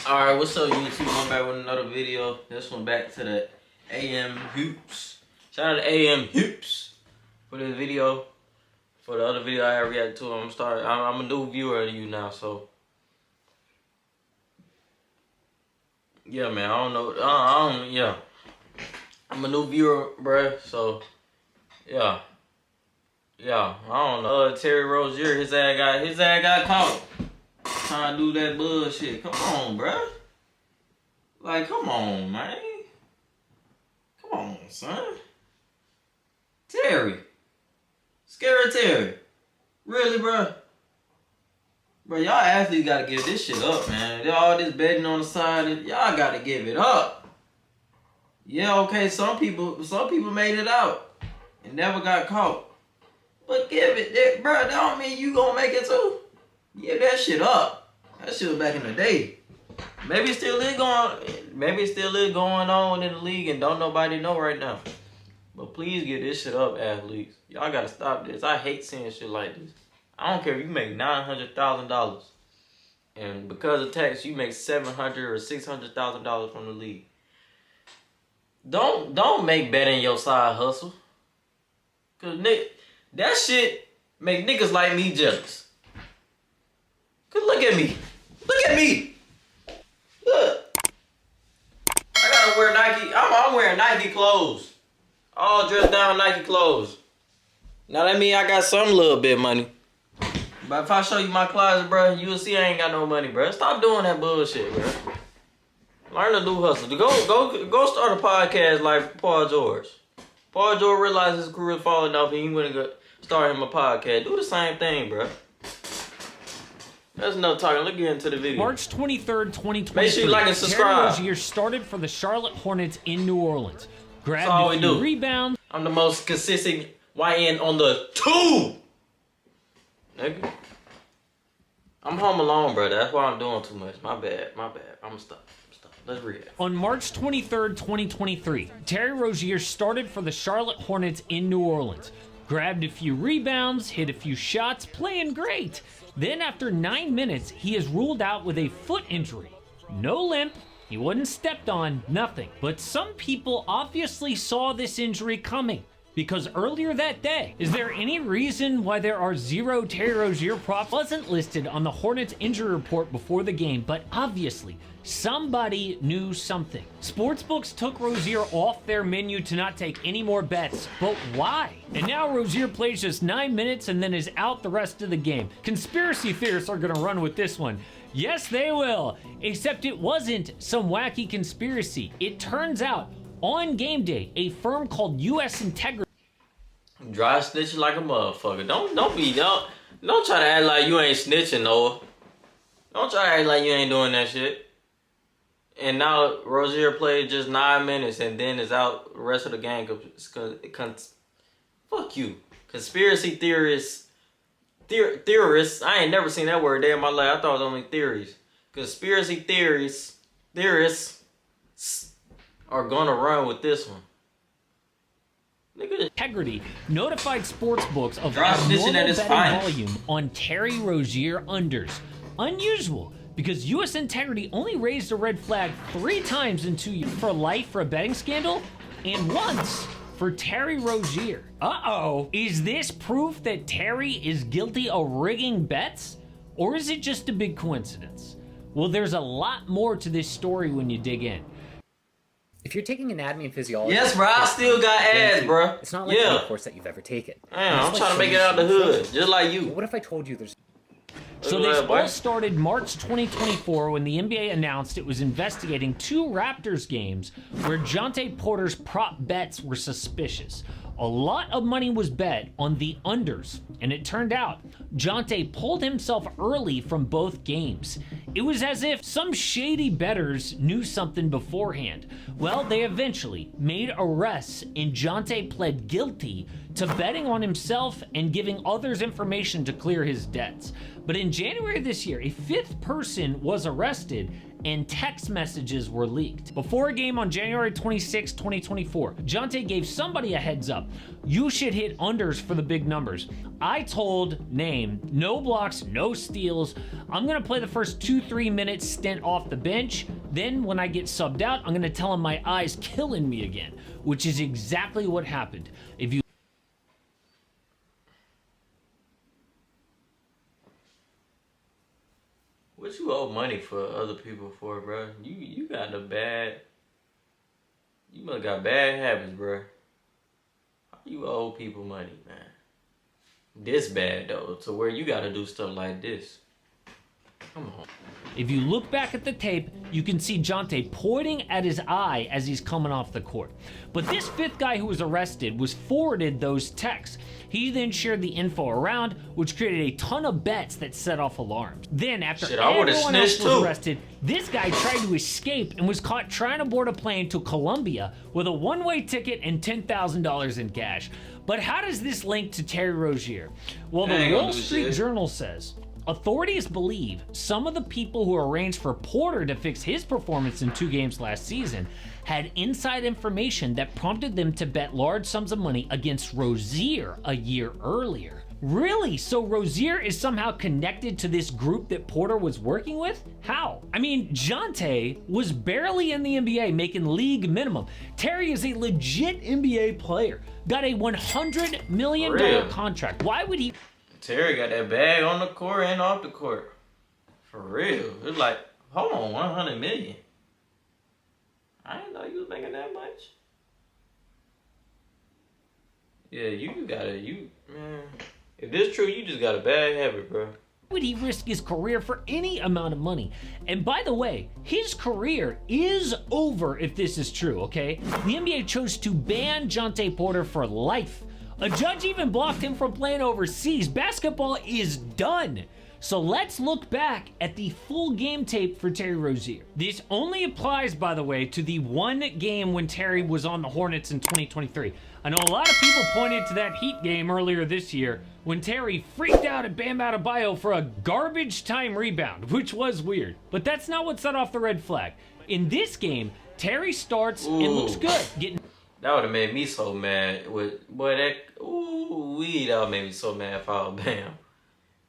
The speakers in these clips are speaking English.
Alright, what's up YouTube? I'm back with another video. This one back to the amhoops. Shout out to amhoops for this video. For the other video I had reacted to, I'm a new viewer to you now, so yeah, man. I don't know. Yeah. I'm a new viewer, bruh. So yeah. I don't know. Terry Rozier, his ass got caught trying to do that bullshit. Come on, bruh. Like, come on, man. Come on, son. Terry. Scary Terry. Really, bruh? Bro, y'all athletes gotta give this shit up, man. All this betting on the side, y'all gotta give it up. Yeah, okay, some people made it out and never got caught. But give it, bro, that don't mean you gonna make it too. Give that shit up. That shit was back in the day. Maybe it still is going on in the league and don't nobody know right now. But please get this shit up, athletes. Y'all gotta stop this. I hate seeing shit like this. I don't care if you make $900,000 and because of tax you make $700,000 or $600,000 from the league. Don't make betting your side hustle. Cause that shit make niggas like me jealous. Cause look at me. Look at me. Look. I gotta wear Nike. I'm wearing Nike clothes. All dressed down Nike clothes. Now that mean I got some little bit of money. But if I show you my closet, bro, you'll see I ain't got no money, bro. Stop doing that bullshit, bro. Learn to do hustle. Go start a podcast like Paul George. Paul George realized his career was falling off and he went and start him a podcast. Do the same thing, bro. That's enough talking. Let's get into the video. March 23rd, 2023. Make sure you like and subscribe. Terry Rozier started for the Charlotte Hornets in New Orleans. Grabbed a few rebounds. I'm the most consistent YN on the tube. Nigga. I'm home alone, bro. That's why I'm doing too much. My bad. I'm stop. Let's read it. On March 23rd, 2023, Terry Rozier started for the Charlotte Hornets in New Orleans. Grabbed a few rebounds, hit a few shots, playing great. Then after 9 minutes, he is ruled out with a foot injury. No limp, he wasn't stepped on, nothing. But some people obviously saw this injury coming. Because earlier that day, is there any reason why there are 0 Terry Rozier props? Wasn't listed on the Hornets injury report before the game, but obviously, somebody knew something. Sportsbooks took Rozier off their menu to not take any more bets, but why? And now Rozier plays just 9 minutes and then is out the rest of the game. Conspiracy theorists are gonna run with this one. Yes, they will, except it wasn't some wacky conspiracy. It turns out, on game day, a firm called U.S. Integrity. Dry snitching like a motherfucker. Don't try to act like you ain't snitching, Noah. Don't try to act like you ain't doing that shit. And now Rozier played just 9 minutes and then is out the rest of the game. Fuck you. Conspiracy theorists. Theorists. I ain't never seen that word there in my life. I thought it was only theories. Conspiracy theorists are gonna run with this one. Integrity notified sportsbooks of abnormal betting volume on Terry Rozier unders. Unusual, because U.S. Integrity only raised a red flag 3 times in 2 years for life for a betting scandal, and once for Terry Rozier. Uh-oh, is this proof that Terry is guilty of rigging bets? Or is it just a big coincidence? Well, there's a lot more to this story when you dig in. If you're taking anatomy and physiology... Yes, bro, I still got ass, bro. It's not like any course that you've ever taken. Damn, I'm trying to make it out the hood, just like you. Well, what if I told you there's... So this all started March 2024 when the NBA announced it was investigating 2 Raptors games where Jontay Porter's prop bets were suspicious. A lot of money was bet on the unders, and it turned out Jontay pulled himself early from both games. It was as if some shady bettors knew something beforehand. Well, they eventually made arrests, and Jontay pled guilty to betting on himself and giving others information to clear his debts. But in January this year, a fifth person was arrested and text messages were leaked. Before a game on January 26, 2024, Jonte gave somebody a heads up. You should hit unders for the big numbers. I told name, no blocks, no steals. I'm gonna play the first 2-3 minutes stint off the bench. Then when I get subbed out, I'm gonna tell him my eye's killing me again, which is exactly what happened. If you What you owe money for other people for, bro? You got you must got bad habits, bro. How you owe people money, man? This bad though, to where you gotta do stuff like this. Come on. If you look back at the tape, you can see Jonte pointing at his eye as he's coming off the court. But this fifth guy who was arrested was forwarded those texts. He then shared the info around, which created a ton of bets that set off alarms. Then, after everyone else was arrested, this guy tried to escape and was caught trying to board a plane to Colombia with a one-way ticket and $10,000 in cash. But how does this link to Terry Rozier? Well, the Wall Street Journal says, authorities believe some of the people who arranged for Porter to fix his performance in 2 games last season had inside information that prompted them to bet large sums of money against Rozier a year earlier. Really? So Rozier is somehow connected to this group that Porter was working with? How? I mean, Jonte was barely in the NBA making league minimum. Terry is a legit NBA player. Got a $100 million contract. Why would he? Terry got that bag on the court and off the court. For real. It's like, hold on, 100 million. I didn't know you was making that much. Yeah, man. If this true, you just got a bad habit, bro. Would he risk his career for any amount of money? And by the way, his career is over if this is true, okay? The NBA chose to ban Jonte Porter for life. A judge even blocked him from playing overseas. Basketball is done. So let's look back at the full game tape for Terry Rozier. This only applies, by the way, to the one game when Terry was on the Hornets in 2023. I know a lot of people pointed to that Heat game earlier this year when Terry freaked out at Bam Adebayo for a garbage time rebound, which was weird. But that's not what set off the red flag. In this game, Terry starts and looks good. That would have made me so mad. That would made me so mad if I was Bam.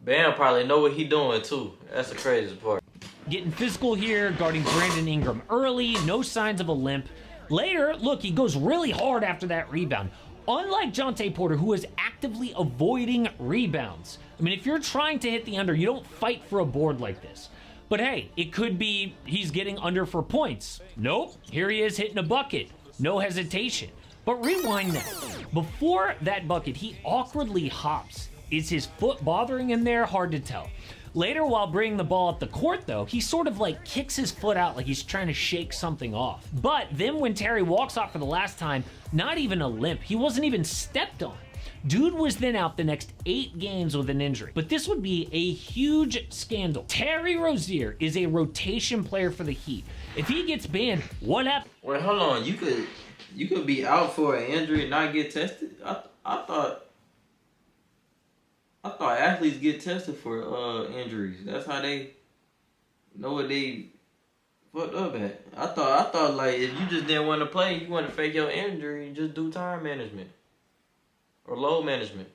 Bam probably know what he doing too. That's the craziest part. Getting physical here, guarding Brandon Ingram early, no signs of a limp. Later, look, he goes really hard after that rebound. Unlike Jonte Porter, who is actively avoiding rebounds. I mean, if you're trying to hit the under, you don't fight for a board like this. But hey, it could be he's getting under for points. Nope, here he is hitting a bucket. No hesitation. But rewind that. Before that bucket, he awkwardly hops. Is his foot bothering him there? Hard to tell. Later, while bringing the ball up the court, though, he sort of like kicks his foot out like he's trying to shake something off. But then when Terry walks off for the last time, not even a limp. He wasn't even stepped on. Dude was then out the next 8 games with an injury. But this would be a huge scandal. Terry Rozier is a rotation player for the Heat. If he gets banned, what happens? Wait, hold on. You could be out for an injury and not get tested? I thought athletes get tested for injuries. That's how they know what they fucked up at. I thought like if you just didn't want to play, you want to fake your injury, you just do time management or load management.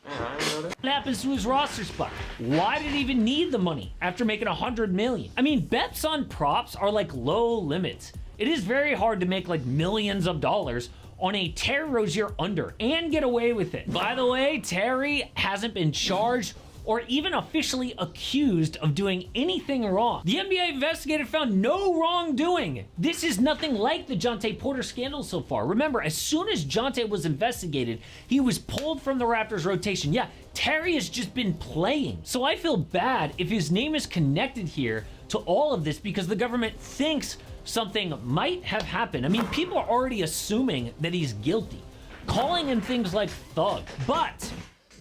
Man, I didn't know that. What happens to his roster spot? Why did he even need the money after making $100 million? I mean, bets on props are like low limits. It is very hard to make like millions of dollars on a Terry Rozier under and get away with it. By the way, Terry hasn't been charged or even officially accused of doing anything wrong. The NBA investigator found no wrongdoing. This is nothing like the Jonte Porter scandal so far. Remember, as soon as Jonte was investigated, he was pulled from the Raptors rotation. Yeah, Terry has just been playing. So I feel bad if his name is connected here to all of this because the government thinks something might have happened. I mean, people are already assuming that he's guilty, calling him things like thug. But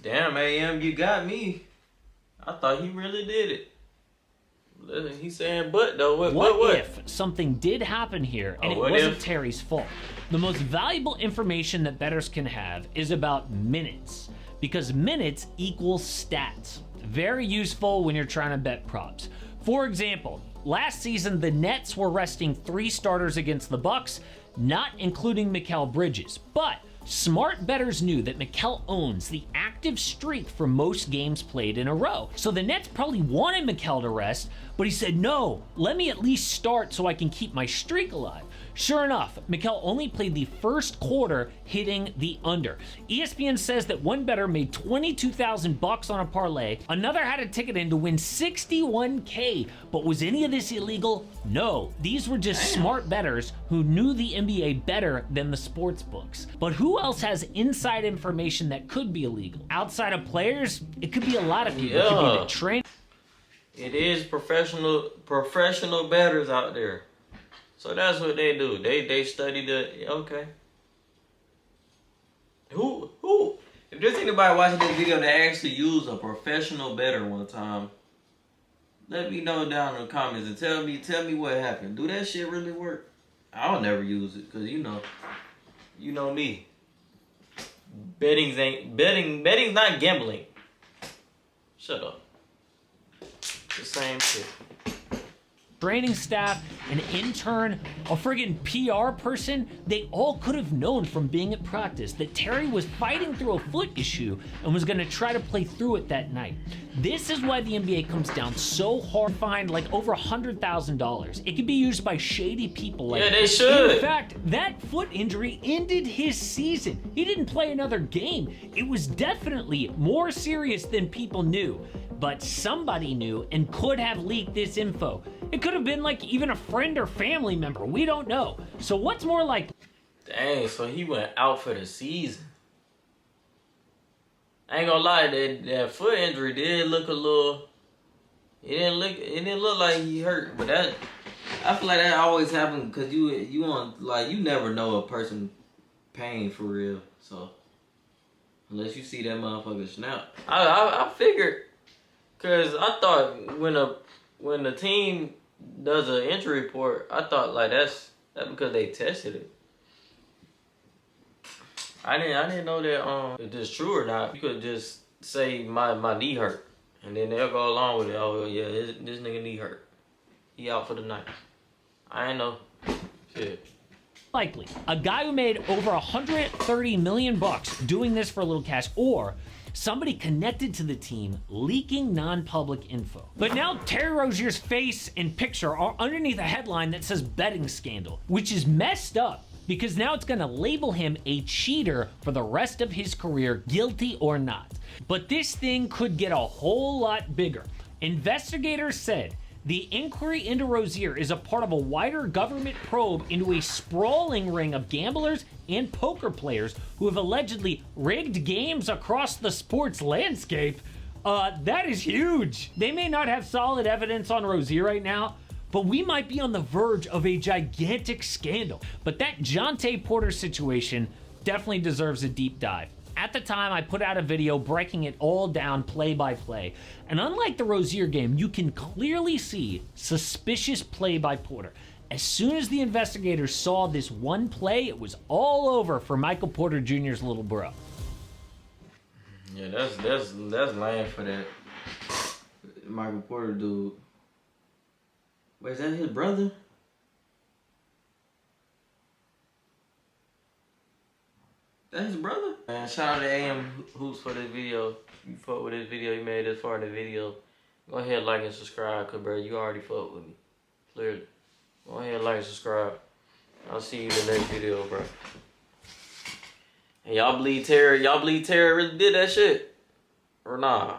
damn, AM, you got me. I thought he really did it. He's saying but though. What if something did happen here and it what wasn't if? Terry's fault? The most valuable information that bettors can have is about minutes, because minutes equals stats. Very useful when you're trying to bet props. For example, last season the Nets were resting 3 starters against the Bucks, not including Mikal Bridges, but smart bettors knew that Mikal owns the active streak for most games played in a row. So the Nets probably wanted Mikal to rest, but he said, no, let me at least start so I can keep my streak alive. Sure enough, Mikal only played the first quarter, hitting the under. ESPN says that one bettor made $22,000 on a parlay, another had a ticket in to win $61K, but was any of this illegal? No, these were just smart bettors who knew the NBA better than the sports books. But who else has inside information that could be illegal? Outside of players, it could be a lot of people. It could be the train. It is professional bettors out there. So that's what they do. They study the Who if there's anybody watching this video that actually used a professional bettor one time, let me know down in the comments and tell me what happened. Do that shit really work? I'll never use it because you know me. Betting's not gambling. Shut up. The same shit. Training staff, an intern, a friggin' PR person, they all could have known from being at practice that Terry was fighting through a foot issue and was gonna try to play through it that night. This is why the NBA comes down so hard, fined like over $100,000. It can be used by shady people like they should. In fact, that foot injury ended his season. He didn't play another game. It was definitely more serious than people knew. But somebody knew and could have leaked this info. It could have been like even a friend or family member. We don't know. So what's more like... Dang, so he went out for the season. I ain't gonna lie, that foot injury did look a little... It didn't look like he hurt, but I feel like that always happens because you never know a person pain for real. So unless you see that motherfucker snap, I figured. Cause I thought when the team does an injury report, I thought like that's because they tested it. I didn't know that if it's true or not. You could just say my knee hurt, and then they'll go along with it. Oh yeah, this nigga knee hurt. He out for the night. I ain't know. Shit. Likely, a guy who made over $130 million doing this for a little cash, or somebody connected to the team leaking non-public info. But now Terry Rozier's face and picture are underneath a headline that says betting scandal, which is messed up because now it's gonna label him a cheater for the rest of his career, guilty or not. But this thing could get a whole lot bigger. Investigators said the inquiry into Rozier is a part of a wider government probe into a sprawling ring of gamblers and poker players who have allegedly rigged games across the sports landscape. That is huge. They may not have solid evidence on Rozier right now, but we might be on the verge of a gigantic scandal. But that Jonte Porter situation definitely deserves a deep dive. At the time, I put out a video breaking it all down play by play. And unlike the Rozier game, you can clearly see suspicious play by Porter. As soon as the investigators saw this one play, it was all over for Michael Porter Jr.'s little bro. Yeah, that's lame for that Michael Porter dude. Wait, is that his brother? That's his brother? Man, shout out to amhoops for this video. You fuck with this video, you made this far in the video. Go ahead, like and subscribe, cause bro, you already fuck with me. Clearly. Go ahead, like and subscribe. I'll see you in the next video, bro. And y'all believe Terry really did that shit? Or nah?